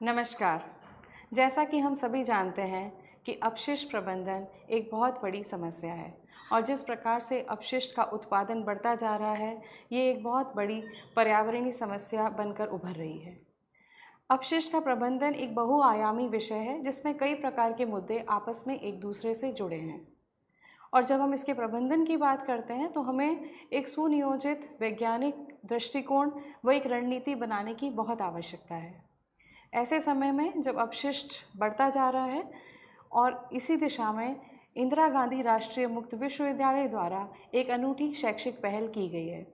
नमस्कार। जैसा कि हम सभी जानते हैं कि अपशिष्ट प्रबंधन एक बहुत बड़ी समस्या है और जिस प्रकार से अपशिष्ट का उत्पादन बढ़ता जा रहा है, ये एक बहुत बड़ी पर्यावरणीय समस्या बनकर उभर रही है। अपशिष्ट का प्रबंधन एक बहुआयामी विषय है जिसमें कई प्रकार के मुद्दे आपस में एक दूसरे से जुड़े हैं और जब हम इसके प्रबंधन की बात करते हैं तो हमें एक सुनियोजित वैज्ञानिक दृष्टिकोण व एक रणनीति बनाने की बहुत आवश्यकता है। ऐसे समय में जब अपशिष्ट बढ़ता जा रहा है और इसी दिशा में इंदिरा गांधी राष्ट्रीय मुक्त विश्वविद्यालय द्वारा एक अनूठी शैक्षिक पहल की गई है।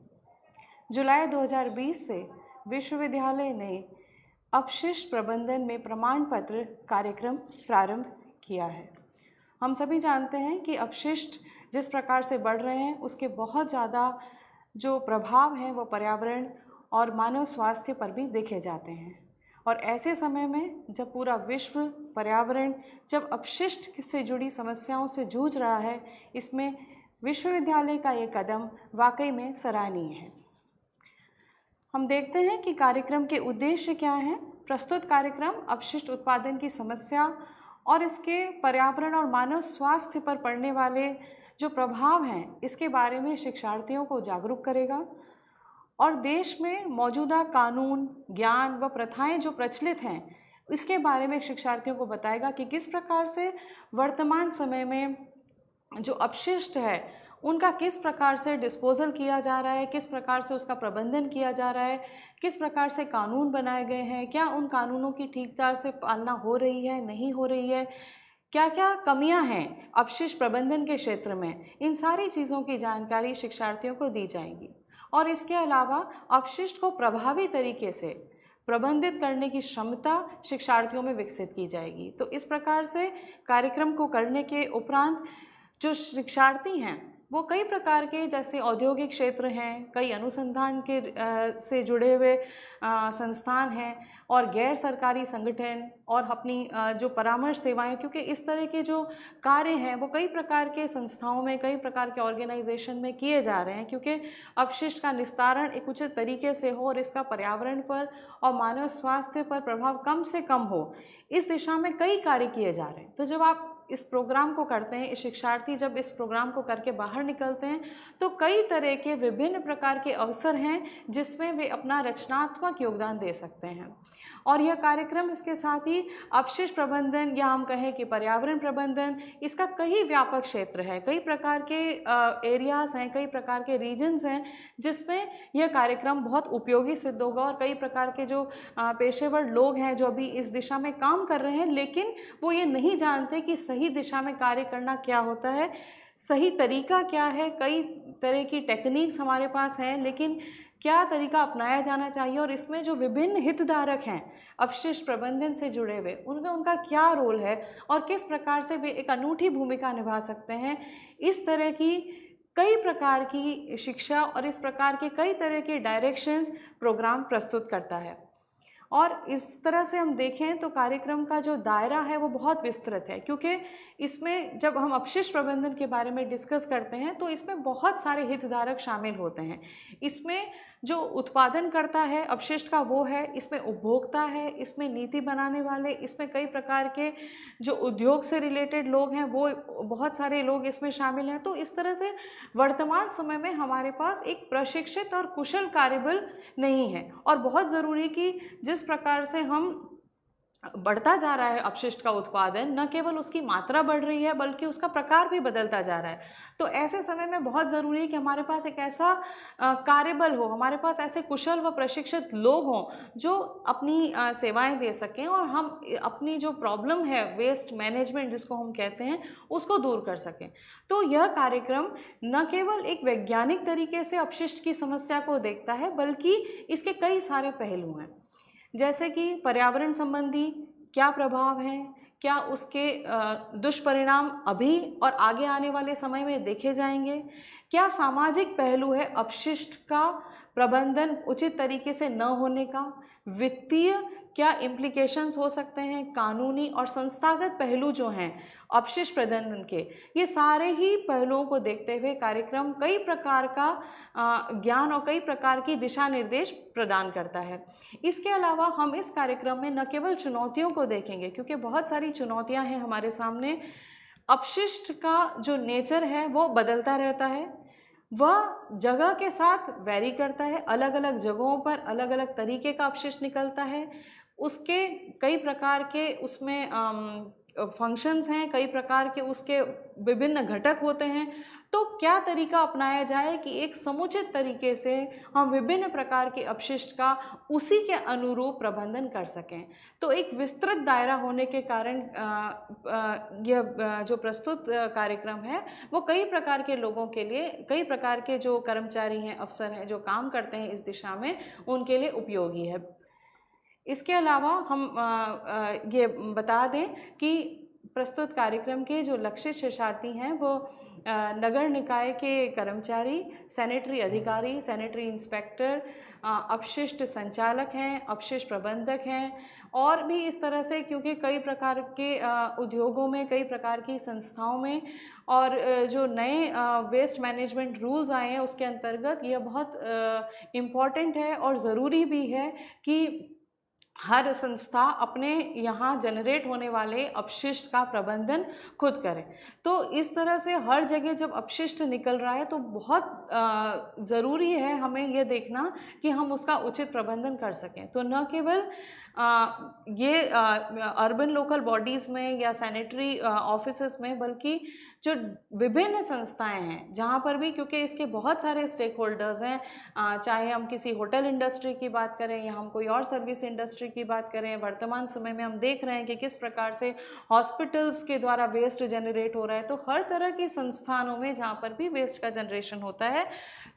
जुलाई 2020 से विश्वविद्यालय ने अपशिष्ट प्रबंधन में प्रमाण पत्र कार्यक्रम प्रारंभ किया है। हम सभी जानते हैं कि अपशिष्ट जिस प्रकार से बढ़ रहे हैं उसके बहुत ज़्यादा जो प्रभाव हैं वो पर्यावरण और मानव स्वास्थ्य पर भी देखे जाते हैं और ऐसे समय में जब पूरा विश्व पर्यावरण जब अपशिष्ट से जुड़ी समस्याओं से जूझ रहा है, इसमें विश्वविद्यालय का ये कदम वाकई में सराहनीय है। हम देखते हैं कि कार्यक्रम के उद्देश्य क्या हैं। प्रस्तुत कार्यक्रम अपशिष्ट उत्पादन की समस्या और इसके पर्यावरण और मानव स्वास्थ्य पर पड़ने वाले जो प्रभाव हैं, इसके बारे में शिक्षार्थियों को जागरूक करेगा और देश में मौजूदा कानून, ज्ञान व प्रथाएं जो प्रचलित हैं, इसके बारे में शिक्षार्थियों को बताएगा कि किस प्रकार से वर्तमान समय में जो अपशिष्ट है उनका किस प्रकार से डिस्पोजल किया जा रहा है, किस प्रकार से उसका प्रबंधन किया जा रहा है, किस प्रकार से कानून बनाए गए हैं, क्या उन कानूनों की ठीक तरह से पालना हो रही है, नहीं हो रही है, क्या क्या कमियां हैं अपशिष्ट प्रबंधन के क्षेत्र में। इन सारी चीज़ों की जानकारी शिक्षार्थियों को दी जाएगी और इसके अलावा अपशिष्ट को प्रभावी तरीके से प्रबंधित करने की क्षमता शिक्षार्थियों में विकसित की जाएगी। तो इस प्रकार से कार्यक्रम को करने के उपरांत जो शिक्षार्थी हैं वो कई प्रकार के, जैसे औद्योगिक क्षेत्र हैं, कई अनुसंधान के से जुड़े हुए संस्थान हैं और गैर सरकारी संगठन और अपनी जो परामर्श सेवाएं, क्योंकि इस तरह के जो कार्य हैं वो कई प्रकार के संस्थाओं में, कई प्रकार के ऑर्गेनाइजेशन में किए जा रहे हैं, क्योंकि अपशिष्ट का निस्तारण एक उचित तरीके से हो और इसका पर्यावरण पर और मानव स्वास्थ्य पर प्रभाव कम से कम हो, इस दिशा में कई कार्य किए जा रहे हैं। तो जब आप इस प्रोग्राम को करते हैं, शिक्षार्थी जब इस प्रोग्राम को करके बाहर निकलते हैं तो कई तरह के विभिन्न प्रकार के अवसर हैं जिसमें वे अपना रचनात्मक योगदान दे सकते हैं। और यह कार्यक्रम इसके साथ ही अपशिष्ट प्रबंधन या हम कहें कि पर्यावरण प्रबंधन, इसका कई व्यापक क्षेत्र है, कई प्रकार के एरियाज़ हैं, कई प्रकार के रीजन्स हैं जिसमें यह कार्यक्रम बहुत उपयोगी सिद्ध होगा और कई प्रकार के जो पेशेवर लोग हैं जो अभी इस दिशा में काम कर रहे हैं लेकिन वो ये नहीं जानते कि सही दिशा में कार्य करना क्या होता है, सही तरीका क्या है। कई तरह की टेक्निक्स हमारे पास हैं लेकिन क्या तरीका अपनाया जाना चाहिए और इसमें जो विभिन्न हितधारक हैं अपशिष्ट प्रबंधन से जुड़े हुए, उनका क्या रोल है और किस प्रकार से वे एक अनूठी भूमिका निभा सकते हैं। इस तरह की कई प्रकार की शिक्षा और इस प्रकार के कई तरह के डायरेक्शंस प्रोग्राम प्रस्तुत करता है। और इस तरह से हम देखें तो कार्यक्रम का जो दायरा है वो बहुत विस्तृत है, क्योंकि इसमें जब हम अपशिष्ट प्रबंधन के बारे में डिस्कस करते हैं तो इसमें बहुत सारे हितधारक शामिल होते हैं। इसमें जो उत्पादन करता है अपशिष्ट का वो है, इसमें उपभोक्ता है, इसमें नीति बनाने वाले, इसमें कई प्रकार के जो उद्योग से रिलेटेड लोग हैं वो बहुत सारे लोग इसमें शामिल हैं। तो इस तरह से वर्तमान समय में हमारे पास एक प्रशिक्षित और कुशल कार्यबल नहीं है और बहुत ज़रूरी कि जिस प्रकार से हम बढ़ता जा रहा है अपशिष्ट का उत्पादन, न केवल उसकी मात्रा बढ़ रही है बल्कि उसका प्रकार भी बदलता जा रहा है। तो ऐसे समय में बहुत ज़रूरी है कि हमारे पास एक ऐसा कार्यबल हो, हमारे पास ऐसे कुशल व प्रशिक्षित लोग हों जो अपनी सेवाएं दे सकें और हम अपनी जो प्रॉब्लम है वेस्ट मैनेजमेंट जिसको हम कहते हैं उसको दूर कर सकें। तो यह कार्यक्रम न केवल एक वैज्ञानिक तरीके से अपशिष्ट की समस्या को देखता है बल्कि इसके कई सारे पहलू हैं, जैसे कि पर्यावरण संबंधी क्या प्रभाव हैं, क्या उसके दुष्परिणाम अभी और आगे आने वाले समय में देखे जाएंगे, क्या सामाजिक पहलू है अपशिष्ट का प्रबंधन उचित तरीके से न होने का, वित्तीय क्या इम्प्लीकेशंस हो सकते हैं, कानूनी और संस्थागत पहलू जो हैं अपशिष्ट प्रबंधन के, ये सारे ही पहलुओं को देखते हुए कार्यक्रम कई प्रकार का ज्ञान और कई प्रकार की दिशा निर्देश प्रदान करता है। इसके अलावा हम इस कार्यक्रम में न केवल चुनौतियों को देखेंगे, क्योंकि बहुत सारी चुनौतियां हैं हमारे सामने। अपशिष्ट का जो नेचर है वो बदलता रहता है, वह जगह के साथ वेरी करता है, अलग अलग जगहों पर अलग अलग तरीके का अपशिष्ट निकलता है, उसके कई प्रकार के उसमें फंक्शंस हैं, कई प्रकार के उसके विभिन्न घटक होते हैं। तो क्या तरीका अपनाया जाए कि एक समुचित तरीके से हम विभिन्न प्रकार के अपशिष्ट का उसी के अनुरूप प्रबंधन कर सकें। तो एक विस्तृत दायरा होने के कारण यह जो प्रस्तुत कार्यक्रम है वो कई प्रकार के लोगों के लिए, कई प्रकार के जो कर्मचारी हैं, अफसर हैं, जो काम करते हैं इस दिशा में, उनके लिए उपयोगी है। इसके अलावा हम ये बता दें कि प्रस्तुत कार्यक्रम के जो लक्षित शिक्षार्थी हैं वो नगर निकाय के कर्मचारी, सैनिटरी अधिकारी, सैनिटरी इंस्पेक्टर, अपशिष्ट संचालक हैं, अपशिष्ट प्रबंधक हैं और भी इस तरह से, क्योंकि कई प्रकार के उद्योगों में, कई प्रकार की संस्थाओं में और जो नए वेस्ट मैनेजमेंट रूल्स आए हैं उसके अंतर्गत यह बहुत इम्पॉर्टेंट है और ज़रूरी भी है कि हर संस्था अपने यहाँ जनरेट होने वाले अपशिष्ट का प्रबंधन खुद करे। तो इस तरह से हर जगह जब अपशिष्ट निकल रहा है तो बहुत ज़रूरी है हमें यह देखना कि हम उसका उचित प्रबंधन कर सकें। तो न केवल ये अर्बन लोकल बॉडीज़ में या सैनिटरी ऑफिसेस में, बल्कि जो विभिन्न संस्थाएं हैं जहाँ पर भी, क्योंकि इसके बहुत सारे स्टेक होल्डर्स हैं, चाहे हम किसी होटल इंडस्ट्री की बात करें या हम कोई और सर्विस इंडस्ट्री की बात करें। वर्तमान समय में हम देख रहे हैं कि किस प्रकार से हॉस्पिटल्स के द्वारा वेस्ट जनरेट हो रहा है। तो हर तरह के संस्थानों में जहाँ पर भी वेस्ट का जनरेशन होता है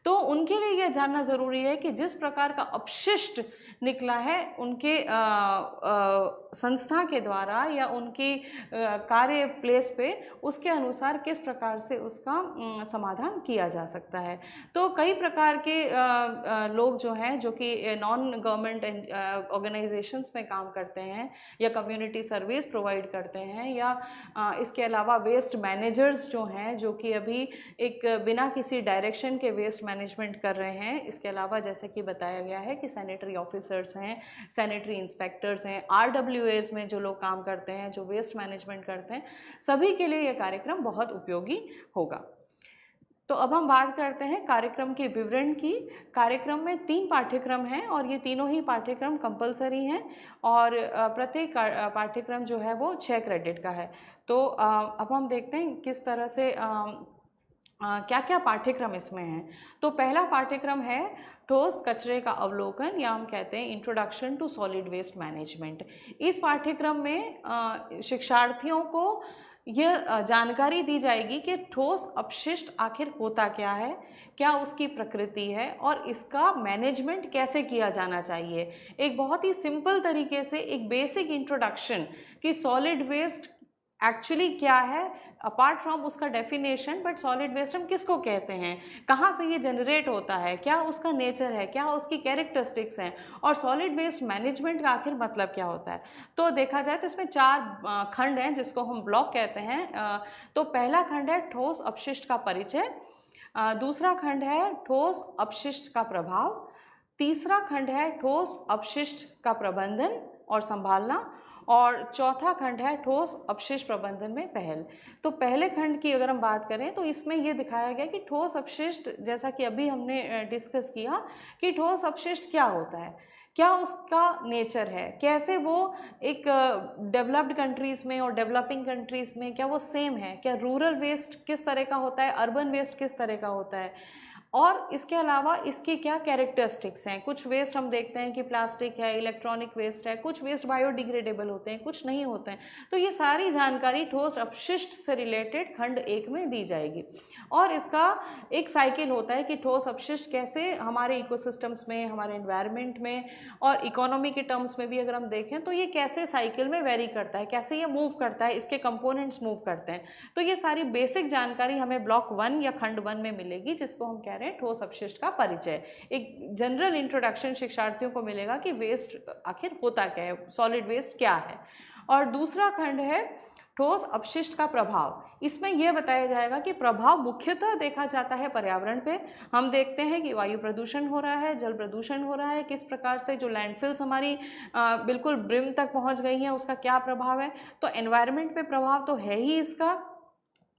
तो उनके लिए यह जानना ज़रूरी है कि जिस प्रकार का अपशिष्ट निकला है उनके संस्था के द्वारा या उनकी कार्य प्लेस पे, उसके अनुसार किस प्रकार से उसका समाधान किया जा सकता है। तो कई प्रकार के लोग जो हैं, जो कि नॉन गवर्नमेंट ऑर्गेनाइजेशंस में काम करते हैं या कम्युनिटी सर्विस प्रोवाइड करते हैं, या इसके अलावा वेस्ट मैनेजर्स जो हैं, जो कि अभी एक बिना किसी डायरेक्शन के वेस्ट मैनेजमेंट कर रहे हैं। इसके अलावा जैसे कि बताया गया है कि सैनिटरी ऑफिसर्स हैं, सैनिटरी इंस्पेक्टर्स हैं, RWAs में जो लोग काम करते हैं, जो वेस्ट मैनेजमेंट करते हैं, सभी के लिए यह कार्यक्रम बहुत उपयोगी होगा। तो अब हम बात करते हैं कार्यक्रम के विवरण की। कार्यक्रम में 3 पाठ्यक्रम हैं और ये तीनों ही पाठ्यक्रम कंपलसरी हैं और प्रत्येक पाठ्यक्रम जो है वो 6 क्रेडिट का है। तो अब हम देखते हैं किस तरह से क्या क्या पाठ्यक्रम इसमें हैं। तो पहला पाठ्यक्रम है ठोस कचरे का अवलोकन, या हम कहते हैं introduction to solid waste management. इस पाठ्यक्रम में शिक्षार्थियों को यह जानकारी दी जाएगी कि ठोस अपशिष्ट आखिर होता क्या है, क्या उसकी प्रकृति है और इसका मैनेजमेंट कैसे किया जाना चाहिए। एक बहुत ही सिंपल तरीके से एक बेसिक इंट्रोडक्शन कि सॉलिड वेस्ट एक्चुअली क्या है, अपार्ट फ्रॉम उसका डेफिनेशन, बट सॉलिड वेस्ट हम किसको कहते हैं, कहाँ से ये जनरेट होता है, क्या उसका नेचर है, क्या उसकी कैरेक्टरिस्टिक्स हैं और सॉलिड वेस्ट मैनेजमेंट का आखिर मतलब क्या होता है। तो देखा जाए तो इसमें 4 खंड हैं जिसको हम ब्लॉक कहते हैं। तो पहला खंड है ठोस अपशिष्ट का परिचय, दूसरा खंड है ठोस अपशिष्ट का प्रभाव, तीसरा खंड है ठोस अपशिष्ट का प्रबंधन और संभालना, और चौथा खंड है ठोस अपशिष्ट प्रबंधन में पहल। तो पहले खंड की अगर हम बात करें तो इसमें ये दिखाया गया कि ठोस अपशिष्ट, जैसा कि अभी हमने डिस्कस किया कि ठोस अपशिष्ट क्या होता है, क्या उसका नेचर है, कैसे वो एक डेवलप्ड कंट्रीज़ में और डेवलपिंग कंट्रीज़ में क्या वो सेम है, क्या रूरल वेस्ट किस तरह का होता है, अर्बन वेस्ट किस तरह का होता है, और इसके अलावा इसकी क्या कैरेक्टरिस्टिक्स हैं। कुछ वेस्ट हम देखते हैं कि प्लास्टिक है, इलेक्ट्रॉनिक वेस्ट है, कुछ वेस्ट बायोडिग्रेडेबल होते हैं, कुछ नहीं होते हैं। तो ये सारी जानकारी ठोस अपशिष्ट से रिलेटेड खंड 1 में दी जाएगी। और इसका एक साइकिल होता है कि ठोस अपशिष्ट कैसे हमारे इकोसिस्टम्स में, हमारे एनवायरनमेंट में और इकोनॉमी के टर्म्स में भी अगर हम देखें तो ये कैसे साइकिल में वेरी करता है, कैसे ये मूव करता है, इसके कंपोनेंट्स मूव करते हैं। तो ये सारी बेसिक जानकारी हमें ब्लॉक 1 या खंड 1 में मिलेगी, जिसको हम कह रहे हैं हैं ठोस अपशिष्ट का परिचय। एक जनरल इंट्रोडक्शन शिक्षार्थियों को मिलेगा कि वेस्ट आखिर होता क्या है, सॉलिड वेस्ट क्या है। और दूसरा खंड है ठोस अपशिष्ट का प्रभाव। इसमें यह बताया जाएगा कि प्रभाव मुख्यतः देखा जाता है पर्यावरण पे। हम देखते हैं कि वायु प्रदूषण हो रहा है, जल प्रदूषण हो रहा है, किस प्रकार से जो लैंडफिल्स हमारी बिल्कुल ब्रिम तक पहुंच गई हैं उसका क्या प्रभाव है। तो एनवायरनमेंट पे प्रभाव तो है ही इसका।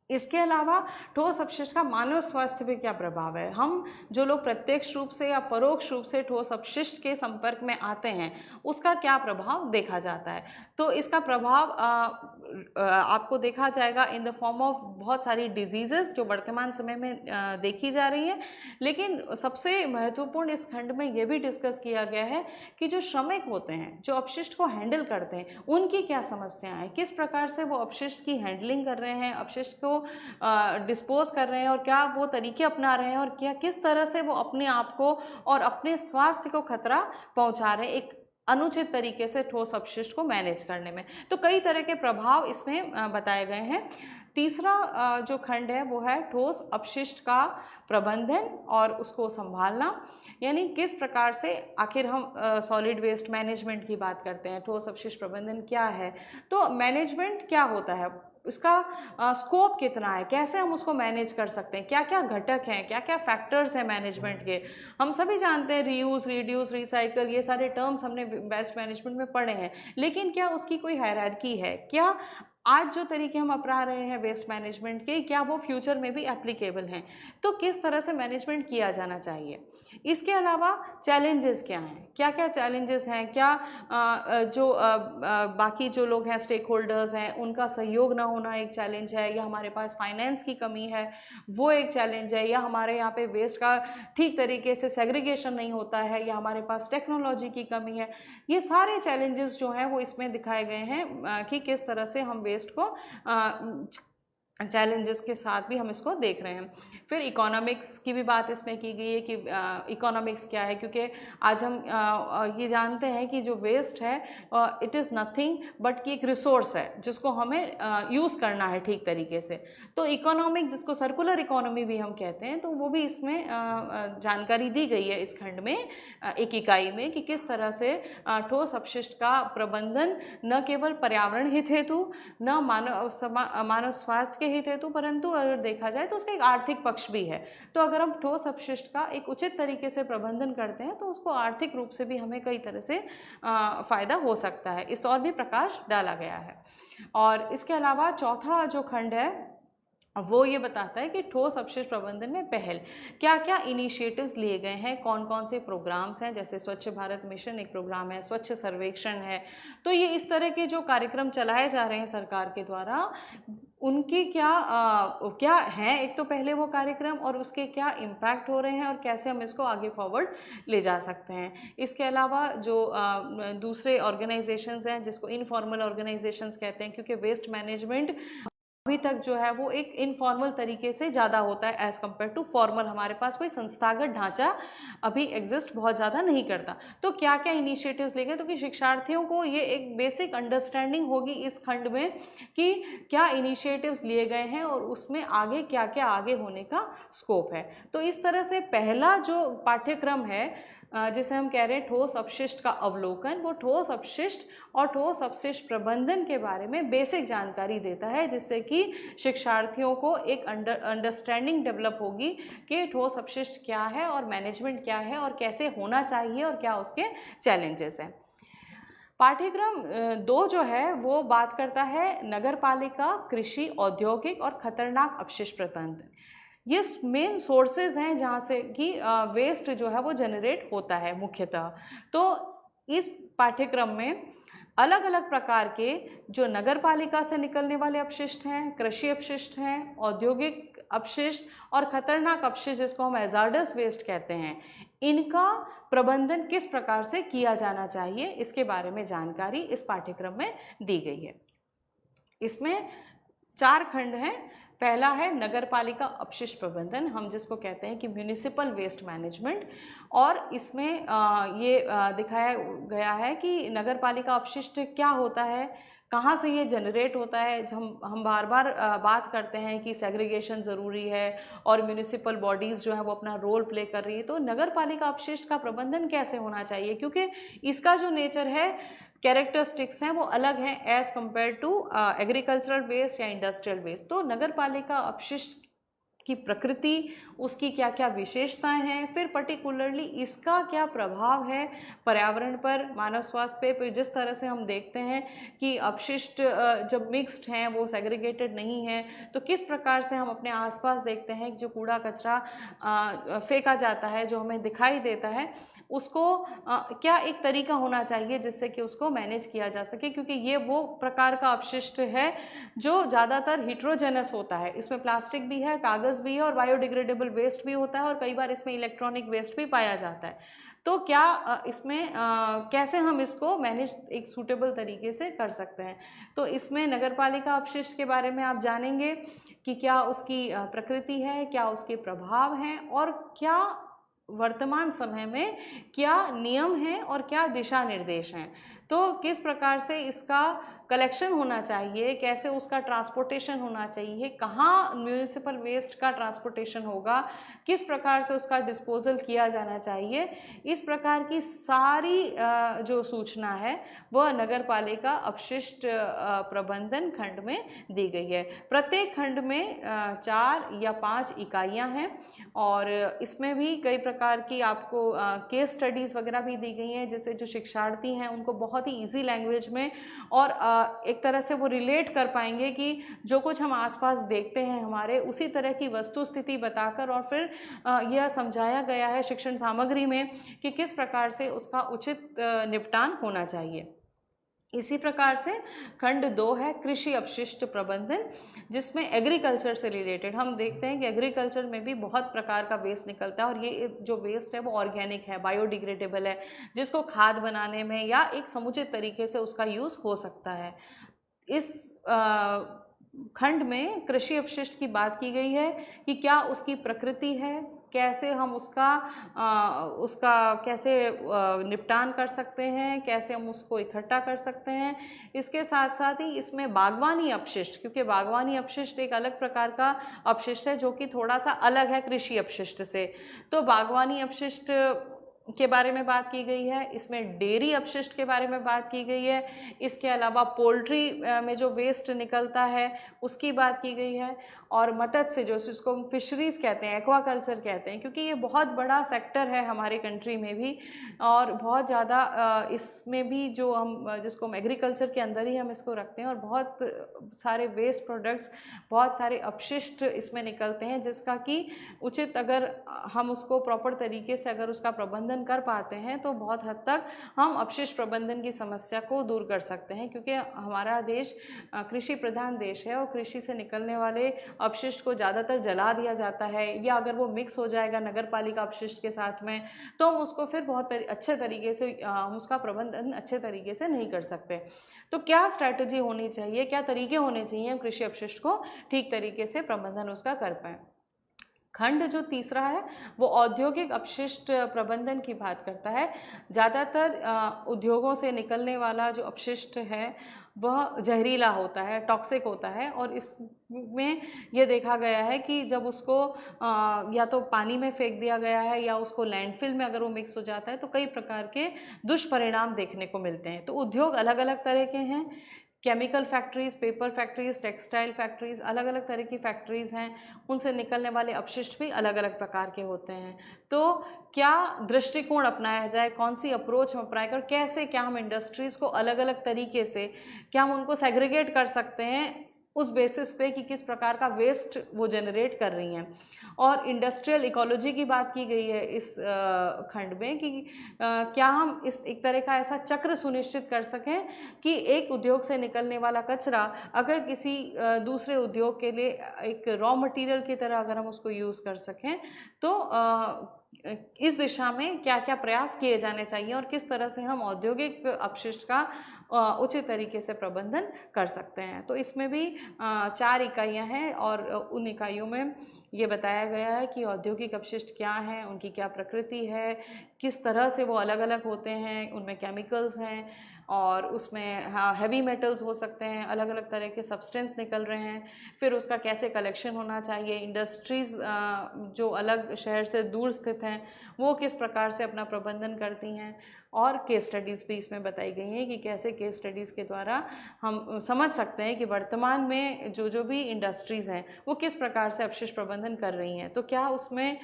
इसके अलावा ठोस अपशिष्ट का मानव स्वास्थ्य पे क्या प्रभाव है। हम जो लोग प्रत्यक्ष रूप से या परोक्ष रूप से ठोस अपशिष्ट के संपर्क में आते हैं उसका क्या प्रभाव देखा जाता है। तो इसका प्रभाव आपको देखा जाएगा इन द फॉर्म ऑफ बहुत सारी डिजीजेस जो वर्तमान समय में देखी जा रही है। लेकिन सबसे महत्वपूर्ण इस खंड में ये भी डिस्कस किया गया है कि जो श्रमिक होते हैं, जो अपशिष्ट को हैंडल करते हैं, उनकी क्या समस्याएं हैं, किस प्रकार से वो अपशिष्ट की हैंडलिंग कर रहे हैं, अपशिष्ट को डिस्पोज कर रहे हैं और क्या वो तरीके अपना रहे हैं और क्या किस तरह से वो अपने आप को और अपने स्वास्थ्य को खतरा पहुंचा रहे हैं एक अनुचित तरीके से ठोस अपशिष्ट को मैनेज करने में। तो कई तरह के प्रभाव इसमें बताए गए हैं। तीसरा जो खंड है वो है ठोस अपशिष्ट का प्रबंधन और उसको संभालना, यानी किस प्रकार से आखिर हम सॉलिड वेस्ट मैनेजमेंट की बात करते हैं, ठोस अपशिष्ट प्रबंधन क्या है, तो मैनेजमेंट क्या होता है, इसका स्कोप कितना है, कैसे हम उसको मैनेज कर सकते हैं, क्या क्या घटक हैं, क्या क्या फैक्टर्स हैं मैनेजमेंट के। हम सभी जानते हैं रीयूज, रिड्यूस, रिसाइकल, ये सारे टर्म्स हमने वेस्ट मैनेजमेंट में पढ़े हैं, लेकिन क्या उसकी कोई हायरार्की है, क्या आज जो तरीके हम अपना रहे हैं वेस्ट मैनेजमेंट के क्या वो फ्यूचर में भी एप्लीकेबल हैं, तो किस तरह से मैनेजमेंट किया जाना चाहिए। इसके अलावा चैलेंजेस क्या हैं, क्या क्या चैलेंजेस हैं, क्या जो बाकी जो लोग हैं स्टेक होल्डर्स हैं उनका सहयोग ना होना एक चैलेंज है, या हमारे पास फाइनेंस की कमी है वो एक चैलेंज है, या हमारे यहाँ पे वेस्ट का ठीक तरीके से सेग्रीगेशन नहीं होता है, या हमारे पास टेक्नोलॉजी की कमी है। ये सारे चैलेंजेस जो हैं वो इसमें दिखाए गए हैं कि किस तरह से हम वेस्ट को चैलेंजेस के साथ भी हम इसको देख रहे हैं। फिर इकोनॉमिक्स की भी बात इसमें की गई है कि इकोनॉमिक्स क्या है, क्योंकि आज हम ये जानते हैं कि जो वेस्ट है इट इज़ नथिंग बट कि एक रिसोर्स है जिसको हमें यूज़ करना है ठीक तरीके से। तो इकोनॉमिक जिसको सर्कुलर इकोनॉमी भी हम कहते हैं, तो वो भी इसमें जानकारी दी गई है इस खंड में एक इकाई में कि किस तरह से ठोस अपशिष्ट का प्रबंधन न केवल पर्यावरण हित हेतु, न मानव स्वास्थ्य हित हेतु, परंतु अगर देखा जाए तो उसका एक आर्थिक पक्ष भी है। तो अगर हम ठोस अपशिष्ट का एक उचित तरीके से प्रबंधन करते हैं तो उसको आर्थिक रूप से भी हमें कई तरह से फायदा हो सकता है। इस और भी प्रकाश डाला गया है। और इसके अलावा चौथा जो खंड है वो ये बताता है कि ठोस अपशिष्ट प्रबंधन में पहल क्या क्या इनिशिएटिव्स लिए गए हैं, कौन कौन से प्रोग्राम्स हैं, जैसे स्वच्छ भारत मिशन एक प्रोग्राम है, स्वच्छ सर्वेक्षण है। तो ये इस तरह के जो कार्यक्रम चलाए जा रहे हैं सरकार के द्वारा, उनकी क्या है, एक तो पहले वो कार्यक्रम और उसके क्या इम्पैक्ट हो रहे हैं और कैसे हम इसको आगे फॉरवर्ड ले जा सकते हैं। इसके अलावा जो दूसरे ऑर्गेनाइजेशंस हैं जिसको इनफॉर्मल ऑर्गेनाइजेशंस कहते हैं, क्योंकि वेस्ट मैनेजमेंट अभी तक जो है वो एक इनफॉर्मल तरीके से ज़्यादा होता है एज़ कम्पेयर टू फॉर्मल। हमारे पास कोई संस्थागत ढांचा अभी एग्जिस्ट बहुत ज़्यादा नहीं करता। तो क्या क्या इनिशिएटिव्स लेंगे, तो कि शिक्षार्थियों को ये एक बेसिक अंडरस्टैंडिंग होगी इस खंड में कि क्या इनिशिएटिव्स लिए गए हैं और उसमें आगे क्या क्या आगे होने का स्कोप है। तो इस तरह से पहला जो पाठ्यक्रम है जिसे हम कह रहे हैं ठोस अपशिष्ट का अवलोकन, वो ठोस अपशिष्ट और ठोस अपशिष्ट प्रबंधन के बारे में बेसिक जानकारी देता है, जिससे कि शिक्षार्थियों को एक अंडरस्टैंडिंग डेवलप होगी कि ठोस अपशिष्ट क्या है और मैनेजमेंट क्या है और कैसे होना चाहिए और क्या उसके चैलेंजेस हैं। पाठ्यक्रम 2 जो है वो बात करता है नगर पालिका, कृषि, औद्योगिक और खतरनाक अपशिष्ट प्रबंधन। ये मेन सोर्सेज हैं जहाँ से कि वेस्ट जो है वो जनरेट होता है मुख्यतः। तो इस पाठ्यक्रम में अलग अलग प्रकार के जो नगर पालिका से निकलने वाले अपशिष्ट हैं, कृषि अपशिष्ट हैं, औद्योगिक अपशिष्ट और खतरनाक अपशिष्ट जिसको हम हैजार्डस वेस्ट कहते हैं, इनका प्रबंधन किस प्रकार से किया जाना चाहिए, इसके बारे में जानकारी इस पाठ्यक्रम में दी गई है। इसमें 4 खंड हैं। पहला है नगर पालिका अपशिष्ट प्रबंधन, हम जिसको कहते हैं कि म्यूनिसिपल वेस्ट मैनेजमेंट, और इसमें ये दिखाया गया है कि नगर पालिका अपशिष्ट क्या होता है, कहाँ से ये जनरेट होता है। हम बार बार बात करते हैं कि सेग्रीगेशन ज़रूरी है और म्यूनिसिपल बॉडीज़ जो है वो अपना रोल प्ले कर रही है, तो नगर पालिका अपशिष्ट का प्रबंधन कैसे होना चाहिए, क्योंकि इसका जो नेचर है, कैरेक्टरिस्टिक्स हैं, वो अलग हैं as compare to agricultural waste या इंडस्ट्रियल वेस्ट। तो नगर पालिका अपशिष्ट की प्रकृति, उसकी क्या क्या विशेषताएं हैं, फिर पर्टिकुलरली इसका क्या प्रभाव है पर्यावरण पर, मानव स्वास्थ्य पे। जिस तरह से हम देखते हैं कि अपशिष्ट जब मिक्स्ड हैं, वो सेग्रीगेटेड नहीं है, तो किस प्रकार से हम अपने आसपास देखते हैं कि जो कूड़ा कचरा फेंका जाता है, जो हमें दिखाई देता है, उसको क्या एक तरीका होना चाहिए जिससे कि उसको मैनेज किया जा सके, क्योंकि ये वो प्रकार का अपशिष्ट है जो ज़्यादातर हिट्रोजेनस होता है। इसमें प्लास्टिक भी है, कागज़ भी है और बायोडिग्रेडेबल वेस्ट भी होता है, और कई बार इसमें इलेक्ट्रॉनिक वेस्ट भी पाया जाता है। तो क्या इसमें कैसे हम इसको मैनेज एक सूटेबल तरीके से कर सकते हैं, तो इसमें नगरपालिका अपशिष्ट के बारे में आप जानेंगे कि क्या उसकी प्रकृति है, क्या उसके प्रभाव हैं, और क्या वर्तमान समय में क्या नियम हैं और क्या दिशा निर्देश हैं। तो किस प्रकार से इसका कलेक्शन होना चाहिए, कैसे उसका ट्रांसपोर्टेशन होना चाहिए, कहाँ म्यूनिसिपल वेस्ट का ट्रांसपोर्टेशन होगा, किस प्रकार से उसका डिस्पोजल किया जाना चाहिए, इस प्रकार की सारी जो सूचना है वह नगर पालिका अपशिष्ट प्रबंधन खंड में दी गई है। प्रत्येक खंड में 4 या 5 इकाइयाँ हैं, और इसमें भी कई प्रकार की आपको केस स्टडीज़ वगैरह भी दी गई हैं, जिससे जो शिक्षार्थी हैं उनको बहुत ही ईजी लैंग्वेज में और एक तरह से वो रिलेट कर पाएंगे कि जो कुछ हम आसपास देखते हैं हमारे, उसी तरह की वस्तु स्थिति बताकर, और फिर यह समझाया गया है शिक्षण सामग्री में कि किस प्रकार से उसका उचित निपटान होना चाहिए। इसी प्रकार से खंड 2 है कृषि अपशिष्ट प्रबंधन, जिसमें एग्रीकल्चर से रिलेटेड हम देखते हैं कि एग्रीकल्चर में भी बहुत प्रकार का वेस्ट निकलता है, और ये जो वेस्ट है वो ऑर्गेनिक है, बायोडिग्रेडेबल है, जिसको खाद बनाने में या एक समुचित तरीके से उसका यूज़ हो सकता है। इस खंड में कृषि अपशिष्ट की बात की गई है कि क्या उसकी प्रकृति है, कैसे हम उसका कैसे निपटान कर सकते हैं, कैसे हम उसको इकट्ठा कर सकते हैं। इसके साथ साथ ही इसमें बागवानी अपशिष्ट, क्योंकि बागवानी अपशिष्ट एक अलग प्रकार का अपशिष्ट है जो कि थोड़ा सा अलग है कृषि अपशिष्ट से, तो बागवानी अपशिष्ट के बारे में बात की गई है। इसमें डेयरी अपशिष्ट के बारे में बात की गई है। इसके अलावा पोल्ट्री में जो वेस्ट निकलता है उसकी बात की गई है, और मत्स्य जो जिसको हम फिशरीज़ कहते हैं, एक्वाकल्चर कहते हैं, क्योंकि ये बहुत बड़ा सेक्टर है हमारे कंट्री में भी, और बहुत ज़्यादा इसमें भी जो हम जिसको हम एग्रीकल्चर के अंदर ही हम इसको रखते हैं, और बहुत सारे वेस्ट प्रोडक्ट्स, बहुत सारे अपशिष्ट इसमें निकलते हैं, जिसका कि उचित अगर हम उसको प्रॉपर तरीके से अगर उसका प्रबंधन कर पाते हैं तो बहुत हद तक हम अपशिष्ट प्रबंधन की समस्या को दूर कर सकते हैं, क्योंकि हमारा देश कृषि प्रधान देश है, और कृषि से निकलने वाले अपशिष्ट को ज़्यादातर जला दिया जाता है, या अगर वो मिक्स हो जाएगा नगर पालिका अपशिष्ट के साथ में तो हम उसको फिर बहुत अच्छे तरीके से हम उसका प्रबंधन अच्छे तरीके से नहीं कर सकते। तो क्या स्ट्रैटेजी होनी चाहिए, क्या तरीके होने चाहिए हम कृषि अपशिष्ट को ठीक तरीके से प्रबंधन उसका कर पाएँ। खंड जो तीसरा है वो औद्योगिक अपशिष्ट प्रबंधन की बात करता है। ज़्यादातर उद्योगों से निकलने वाला जो अपशिष्ट है वह जहरीला होता है, टॉक्सिक होता है, और इसमें ये देखा गया है कि जब उसको या तो पानी में फेंक दिया गया है या उसको लैंडफिल में अगर वो मिक्स हो जाता है तो कई प्रकार के दुष्परिणाम देखने को मिलते हैं। तो उद्योग अलग अलग तरह के हैं, chemical factories, paper factories, textile factories, अलग अलग तरह की फैक्ट्रीज़ हैं, उनसे निकलने वाले अपशिष्ट भी अलग अलग प्रकार के होते हैं। तो क्या दृष्टिकोण अपनाया जाए, कौन सी अप्रोच हम अपनाएं, और कैसे क्या हम इंडस्ट्रीज़ को अलग अलग तरीके से क्या हम उनको सेग्रीगेट कर सकते हैं उस बेसिस पे कि किस प्रकार का वेस्ट वो जनरेट कर रही हैं। और इंडस्ट्रियल इकोलॉजी की बात की गई है इस खंड में कि क्या हम इस एक तरह का ऐसा चक्र सुनिश्चित कर सकें कि एक उद्योग से निकलने वाला कचरा अगर किसी दूसरे उद्योग के लिए एक रॉ मटेरियल की तरह अगर हम उसको यूज़ कर सकें, तो इस दिशा में क्या क्या प्रयास किए जाने चाहिए और किस तरह से हम औद्योगिक अपशिष्ट का उचित तरीके से प्रबंधन कर सकते हैं। तो इसमें भी 4 इकाइयाँ हैं, और उन इकाइयों में ये बताया गया है कि औद्योगिक अपशिष्ट क्या हैं, उनकी क्या प्रकृति है, किस तरह से वो अलग अलग होते हैं, उनमें केमिकल्स हैं, और उसमें हाँ हैवी मेटल्स हो सकते हैं, अलग अलग तरह के सब्सटेंस निकल रहे हैं। फिर उसका कैसे कलेक्शन होना चाहिए, इंडस्ट्रीज़ जो अलग शहर से दूर स्थित हैं वो किस प्रकार से अपना प्रबंधन करती हैं, और केस स्टडीज़ भी इसमें बताई गई हैं कि कैसे केस स्टडीज़ के द्वारा हम समझ सकते हैं कि वर्तमान में जो भी इंडस्ट्रीज़ हैं वो किस प्रकार से अपशिष्ट प्रबंधन कर रही हैं। तो क्या उसमें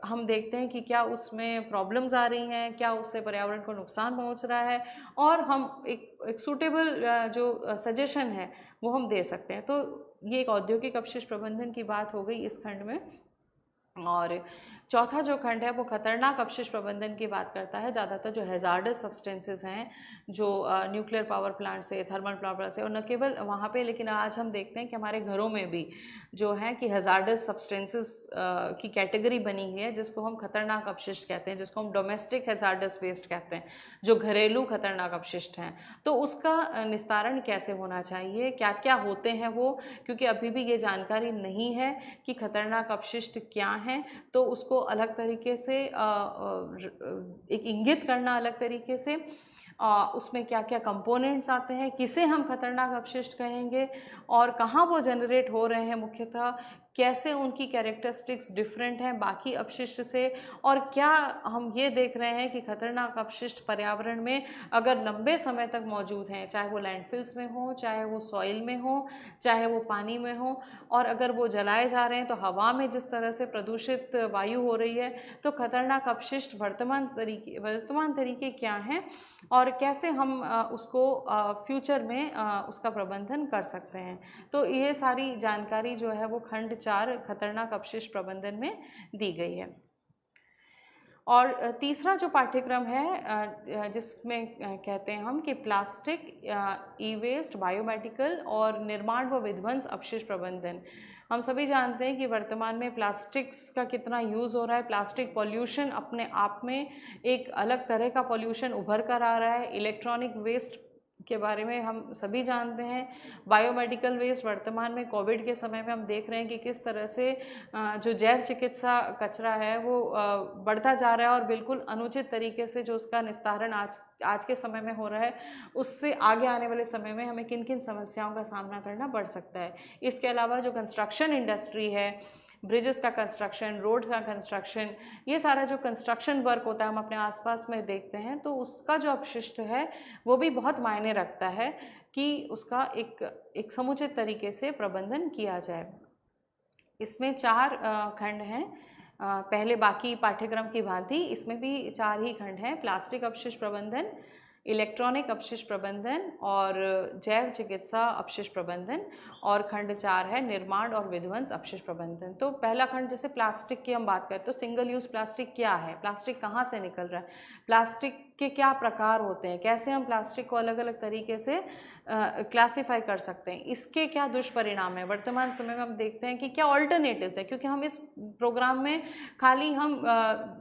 हम देखते हैं कि क्या उसमें प्रॉब्लम्स आ रही हैं, क्या उससे पर्यावरण को नुकसान पहुंच रहा है, और हम एक सूटेबल जो सजेशन है वो हम दे सकते हैं। तो ये एक औद्योगिक अपशिष्ट प्रबंधन की बात हो गई इस खंड में। और चौथा जो खंड है वो खतरनाक अपशिष्ट प्रबंधन की बात करता है। ज़्यादातर जो हैज़ार्डस सब्सटेंसेस हैं जो न्यूक्लियर पावर प्लांट से, थर्मल पावर प्लांट से, और न केवल वहाँ पे, लेकिन आज हम देखते हैं कि हमारे घरों में भी जो है कि हैज़ार्डस सब्सटेंसेस की कैटेगरी बनी हुई है जिसको हम खतरनाक अपशिष्ट कहते हैं, जिसको हम डोमेस्टिक हैज़ार्डस वेस्ट कहते हैं, जो घरेलू खतरनाक अपशिष्ट हैं। तो उसका निस्तारण कैसे होना चाहिए, क्या क्या होते हैं वो, क्योंकि अभी भी ये जानकारी नहीं है कि खतरनाक अपशिष्ट क्या हैं। तो उसको अलग तरीके से एक इंगित करना अलग तरीके से, उसमें क्या क्या कंपोनेंट्स आते हैं, किसे हम खतरनाक अपशिष्ट कहेंगे और कहाँ वो जनरेट हो रहे हैं मुख्यतः, कैसे उनकी कैरेक्टरिस्टिक्स डिफरेंट हैं बाकी अपशिष्ट से, और क्या हम ये देख रहे हैं कि खतरनाक अपशिष्ट पर्यावरण में अगर लंबे समय तक मौजूद हैं, चाहे वो लैंडफिल्स में हो, चाहे वो सॉइल में हो, चाहे वो पानी में हो, और अगर वो जलाए जा रहे हैं तो हवा में जिस तरह से प्रदूषित वायु हो रही है, तो खतरनाक अपशिष्ट वर्तमान तरीके क्या हैं और कैसे हम उसको फ्यूचर में उसका प्रबंधन कर सकते हैं। तो ये सारी जानकारी जो है वो खंड 4 खतरनाक अपशिष्ट प्रबंधन में दी गई है। और तीसरा जो पाठ्यक्रम है जिसमें कहते हैं हम कि प्लास्टिक, ई वेस्ट, बायोमेडिकल और निर्माण व विध्वंस अपशिष्ट प्रबंधन। हम सभी जानते हैं कि वर्तमान में प्लास्टिक्स का कितना यूज़ हो रहा है। प्लास्टिक पॉल्यूशन अपने आप में एक अलग तरह का पॉल्यूशन उभर कर आ रहा है। इलेक्ट्रॉनिक वेस्ट के बारे में हम सभी जानते हैं। बायोमेडिकल वेस्ट, वर्तमान में कोविड के समय में हम देख रहे हैं कि किस तरह से जो जैव चिकित्सा कचरा है वो बढ़ता जा रहा है, और बिल्कुल अनुचित तरीके से जो उसका निस्तारण आज के समय में हो रहा है, उससे आगे आने वाले समय में हमें किन किन समस्याओं का सामना करना पड़ सकता है। इसके अलावा जो कंस्ट्रक्शन इंडस्ट्री है, ब्रिजेस का कंस्ट्रक्शन, रोड का कंस्ट्रक्शन, ये सारा जो कंस्ट्रक्शन वर्क होता है हम अपने आसपास में देखते हैं, तो उसका जो अपशिष्ट है वो भी बहुत मायने रखता है कि उसका एक समुचित तरीके से प्रबंधन किया जाए। इसमें 4 खंड हैं। पहले बाकी पाठ्यक्रम की भांति इसमें भी 4 ही खंड हैं। प्लास्टिक अपशिष्ट प्रबंधन, इलेक्ट्रॉनिक अपशिष्ट प्रबंधन और जैव चिकित्सा अपशिष्ट प्रबंधन, और खंड 4 है निर्माण और विध्वंस अपशिष्ट प्रबंधन। तो पहला खंड जैसे प्लास्टिक की हम बात करें तो सिंगल यूज़ प्लास्टिक क्या है, प्लास्टिक कहाँ से निकल रहा है, प्लास्टिक के क्या प्रकार होते हैं, कैसे हम प्लास्टिक को अलग अलग तरीके से क्लासीफाई कर सकते हैं, इसके क्या दुष्परिणाम है। वर्तमान समय में हम देखते हैं कि क्या ऑल्टरनेटिव्स है, क्योंकि हम इस प्रोग्राम में खाली हम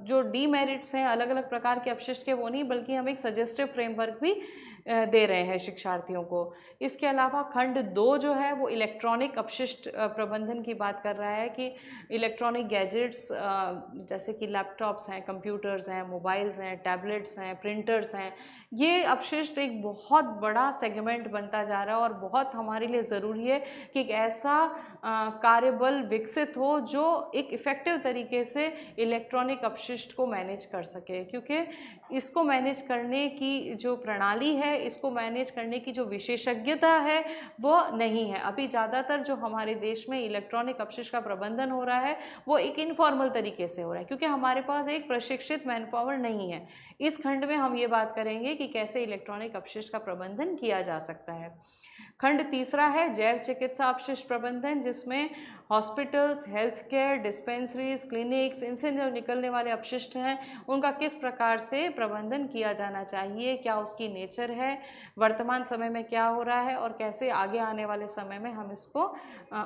जो डीमेरिट्स हैं अलग अलग प्रकार के अपशिष्ट के वो नहीं, बल्कि हम एक सजेस्टिव फ्रेमवर्क भी दे रहे हैं शिक्षार्थियों को। इसके अलावा खंड 2 जो है वो इलेक्ट्रॉनिक अपशिष्ट प्रबंधन की बात कर रहा है कि इलेक्ट्रॉनिक गैजेट्स जैसे कि लैपटॉप्स हैं, कंप्यूटर्स हैं, मोबाइल्स हैं, टैबलेट्स हैं, प्रिंटर्स हैं, ये अपशिष्ट एक बहुत बड़ा सेगमेंट बनता जा रहा है, और बहुत हमारे लिए ज़रूरी है कि एक ऐसा कार्यबल विकसित हो जो एक इफ़ेक्टिव तरीके से इलेक्ट्रॉनिक अपशिष्ट को मैनेज कर सके, क्योंकि इसको मैनेज करने की जो प्रणाली है, इसको मैनेज करने की जो विशेषज्ञता है वो नहीं है। अभी ज़्यादातर जो हमारे देश में इलेक्ट्रॉनिक अपशिष्ट का प्रबंधन हो रहा है वो एक इनफॉर्मल तरीके से हो रहा है, क्योंकि हमारे पास एक प्रशिक्षित मैन पावर नहीं है। इस खंड में हम ये बात करेंगे कि कैसे इलेक्ट्रॉनिक अपशिष्ट का प्रबंधन किया जा सकता है। खंड 3 है जैव चिकित्सा अपशिष्ट प्रबंधन, जिसमें hospitals, health care, dispensaries, clinics, इनसे जो निकलने वाले अपशिष्ट हैं उनका किस प्रकार से प्रबंधन किया जाना चाहिए, क्या उसकी नेचर है, वर्तमान समय में क्या हो रहा है, और कैसे आगे आने वाले समय में हम इसको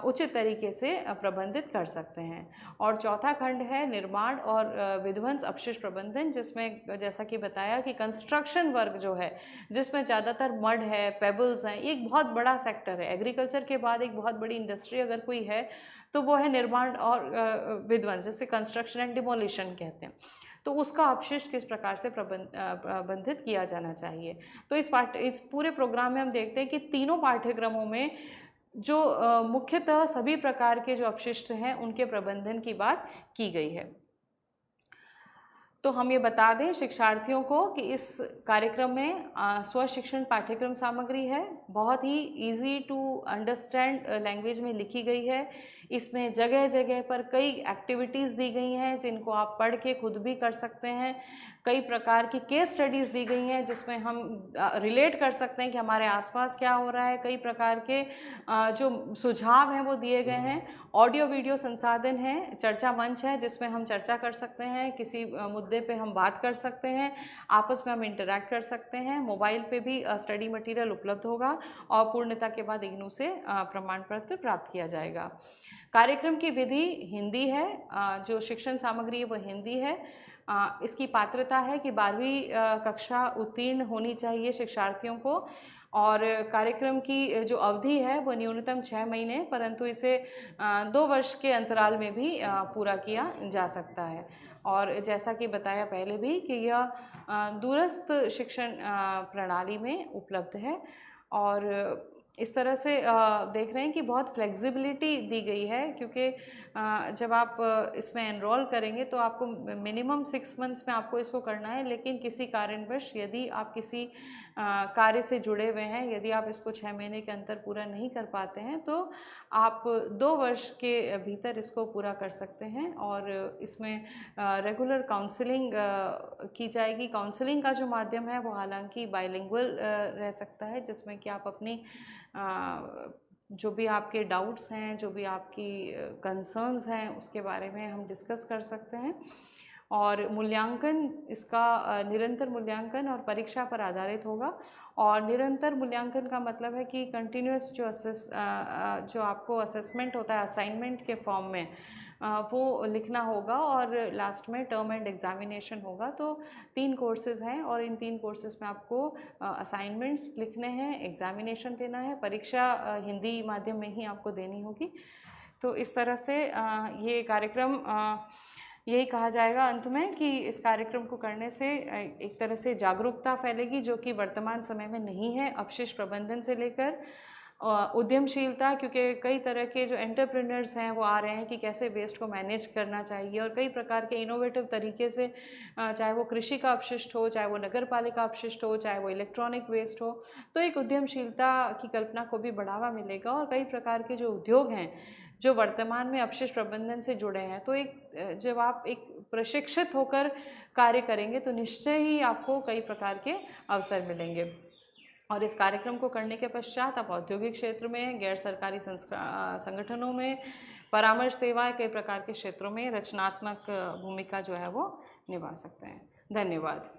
उचित तरीके से प्रबंधित कर सकते हैं। और चौथा खंड है निर्माण और विध्वंस अपशिष्ट प्रबंधन, जिसमें जैसा कि बताया कि कंस्ट्रक्शन वर्क जो है जिसमें ज़्यादातर मड है, पेबल्स हैं, ये एक बहुत बड़ा सेक्टर है। एग्रीकल्चर के बाद एक बहुत बड़ी इंडस्ट्री अगर कोई है तो वो है निर्माण और विध्वंस, जिसे कंस्ट्रक्शन एंड डिमोलिशन कहते हैं। तो उसका अपशिष्ट किस प्रकार से प्रबंधित किया जाना चाहिए। तो इस पूरे प्रोग्राम में हम देखते हैं कि तीनों पाठ्यक्रमों में जो मुख्यतः सभी प्रकार के जो अपशिष्ट हैं उनके प्रबंधन की बात की गई है। तो हम ये बता दें शिक्षार्थियों को कि इस कार्यक्रम में स्व शिक्षण पाठ्यक्रम सामग्री है, बहुत ही इजी टू अंडरस्टैंड लैंग्वेज में लिखी गई है। इसमें जगह जगह पर कई एक्टिविटीज़ दी गई हैं जिनको आप पढ़ के खुद भी कर सकते हैं। कई प्रकार की केस स्टडीज़ दी गई हैं जिसमें हम रिलेट कर सकते हैं कि हमारे आसपास क्या हो रहा है। कई प्रकार के जो सुझाव हैं वो दिए गए हैं। ऑडियो वीडियो संसाधन है, चर्चा मंच है जिसमें हम चर्चा कर सकते हैं, किसी मुद्दे पे हम बात कर सकते हैं, आपस में हम इंटरैक्ट कर सकते हैं। मोबाइल पे भी स्टडी मटेरियल उपलब्ध होगा और पूर्णता के बाद इग्नू से प्रमाण पत्र प्राप्त किया जाएगा। कार्यक्रम की विधि हिंदी है, जो शिक्षण सामग्री है वो हिंदी है। इसकी पात्रता है कि 12वीं कक्षा उत्तीर्ण होनी चाहिए शिक्षार्थियों को, और कार्यक्रम की जो अवधि है वो न्यूनतम 6 महीने, परंतु इसे 2 वर्ष के अंतराल में भी पूरा किया जा सकता है। और जैसा कि बताया पहले भी कि यह दूरस्थ शिक्षण प्रणाली में उपलब्ध है, और इस तरह से देख रहे हैं कि बहुत फ्लेक्सिबिलिटी दी गई है, क्योंकि जब आप इसमें एनरोल करेंगे तो आपको मिनिमम 6 मंथ्स में आपको इसको करना है, लेकिन किसी कारणवश यदि आप किसी कार्य से जुड़े हुए हैं, यदि आप इसको 6 महीने के अंदर पूरा नहीं कर पाते हैं तो आप 2 वर्ष के भीतर इसको पूरा कर सकते हैं। और इसमें रेगुलर काउंसलिंग की जाएगी। काउंसलिंग का जो माध्यम है वो हालांकि बाइलिंगुअल रह सकता है, जिसमें कि आप अपनी जो भी आपके डाउट्स हैं, जो भी आपकी कंसर्न्स हैं, उसके बारे में हम डिस्कस कर सकते हैं। और मूल्यांकन इसका निरंतर मूल्यांकन और परीक्षा पर आधारित होगा। और निरंतर मूल्यांकन का मतलब है कि कंटिन्यूस जो आपको असेसमेंट होता है असाइनमेंट के फॉर्म में, वो लिखना होगा, और लास्ट में टर्म एंड एग्जामिनेशन होगा। तो 3 कोर्सेज़ हैं और इन 3 कोर्सेज़ में आपको असाइनमेंट्स लिखने हैं, एग्जामिनेशन देना है, परीक्षा हिंदी माध्यम में ही आपको देनी होगी। तो इस तरह से ये कार्यक्रम यही कहा जाएगा अंत में कि इस कार्यक्रम को करने से एक तरह से जागरूकता फैलेगी, जो कि वर्तमान समय में नहीं है। अपशिष्ट प्रबंधन से लेकर उद्यमशीलता, क्योंकि कई तरह के जो एंटरप्रेन्योर्स हैं वो आ रहे हैं कि कैसे वेस्ट को मैनेज करना चाहिए, और कई प्रकार के इनोवेटिव तरीके से, चाहे वो कृषि का अपशिष्ट हो, चाहे वो नगर पालिका अपशिष्ट हो, चाहे वो इलेक्ट्रॉनिक वेस्ट हो, तो एक उद्यमशीलता की कल्पना को भी बढ़ावा मिलेगा। और कई प्रकार के जो उद्योग हैं जो वर्तमान में अपशिष्ट प्रबंधन से जुड़े हैं, तो जब आप एक प्रशिक्षित होकर कार्य करेंगे तो निश्चय ही आपको कई प्रकार के अवसर मिलेंगे। और इस कार्यक्रम को करने के पश्चात आप औद्योगिक क्षेत्र में, गैर सरकारी संगठनों में, परामर्श सेवाएं, कई प्रकार के क्षेत्रों में रचनात्मक भूमिका जो है वो निभा सकते हैं। धन्यवाद।